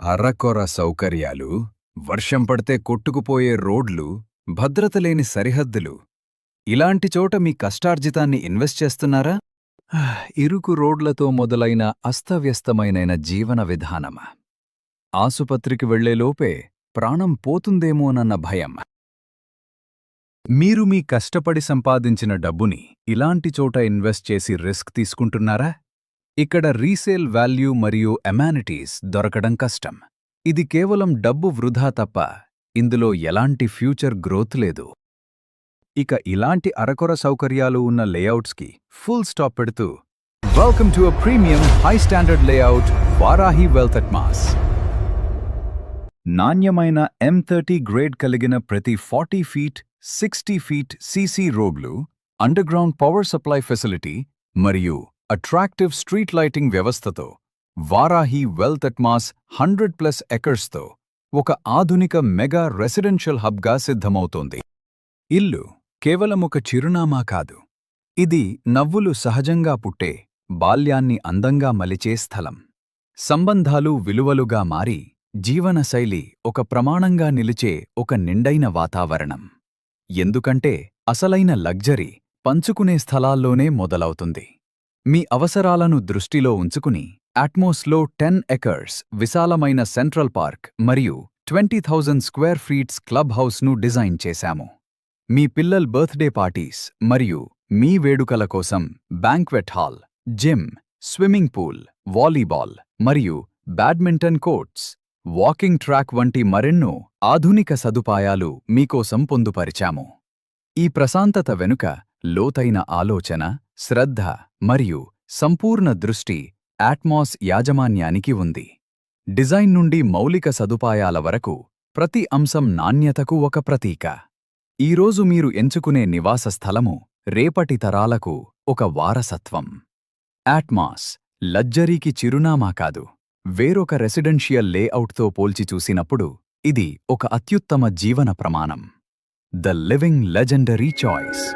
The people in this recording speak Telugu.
అరకొర సౌకర్యాలు, వర్షం పడితే కొట్టుకుపోయే రోడ్లు, భద్రత లేని సరిహద్దులు. ఇలాంటి చోట మీ కష్టార్జితాన్ని ఇన్వెస్ట్ చేస్తున్నారా? ఇరుకు రోడ్లతో మొదలైన అస్తవ్యస్తమైన జీవన విధానం. ఆసుపత్రికి వెళ్లేలోపే ప్రాణం పోతుందేమోనన్న భయం. మీరు మీ కష్టపడి సంపాదించిన డబ్బుని ఇలాంటి చోట ఇన్వెస్ట్ చేసి రిస్క్ తీసుకుంటున్నారా? ఇక్కడ రీసేల్ వాల్యూ మరియు అమానిటీస్ దొరకడం కష్టం. ఇది కేవలం డబ్బు వృధా తప్ప ఇందులో ఎలాంటి ఫ్యూచర్ గ్రోత్ లేదు. ఇక ఇలాంటి అరకొర సౌకర్యాలు ఉన్న లేఅవుట్స్కి ఫుల్ స్టాప్ పెడుతూ welcome to a premium high standard layout Varahi wealth at mass. నాణ్యమైన M30 గ్రేడ్ కలిగిన ప్రతి 40 ఫీట్ 60 ఫీట్ సీసీ రోడ్లు, అండర్గ్రౌండ్ పవర్ సప్లై ఫెసిలిటీ మరియు అట్రాక్టివ్ స్ట్రీట్ లైటింగ్ వ్యవస్థతో వారాహి వెల్త్ ఎట్ మాస్ 100+ ఎకర్స్తో ఒక ఆధునిక మెగా రెసిడెన్షియల్ హబ్గా సిద్ధమవుతోంది. ఇల్లు కేవలం ఒక చిరునామా కాదు, ఇది నవ్వులు సహజంగా పుట్టే, బాల్యాన్ని అందంగా మలిచే స్థలం. సంబంధాలు విలువలుగా మారి జీవనశైలి ఒక ప్రమాణంగా నిలిచే ఒక నిండైన వాతావరణం. ఎందుకంటే అసలైన లగ్జరీ పంచుకునే స్థలాల్లోనే మొదలవుతుంది. మీ అవసరాలను దృష్టిలో ఉంచుకుని అట్మోస్లో 10 ఎకర్స్ విశాలమైన సెంట్రల్ పార్క్ మరియు 20,000 స్క్వేర్ ఫీట్స్ క్లబ్ హౌస్ను డిజైన్ చేశాము. మీ పిల్లల బర్త్డే పార్టీస్ మరియు మీ వేడుకల కోసం banquet hall, gym, swimming pool, volleyball మరియు బ్యాడ్మింటన్ కోర్ట్స్, వాకింగ్ ట్రాక్ వంటి మరెన్నో ఆధునిక సదుపాయాలు మీకోసం పొందుపరిచాము. ఈ ప్రశాంతత వెనుక లోతైన ఆలోచన, శ్రద్ధ మరియు సంపూర్ణ దృష్టి అట్మాస్ యాజమాన్యానికి ఉంది. డిజైన్ నుండి మౌలిక సదుపాయాల వరకు ప్రతి అంశం నాణ్యతకు ఒక ప్రతీక. ఈరోజు మీరు ఎంచుకునే నివాస స్థలము రేపటి తరాలకు ఒక వారసత్వం. అట్మాస్ లగ్జరీకి చిరునామా కాదు, వేరొక రెసిడెన్షియల్ లేఅవుట్తో పోల్చి చూసినప్పుడు ఇది ఒక అత్యుత్తమ జీవన ప్రమాణం. The living legendary choice.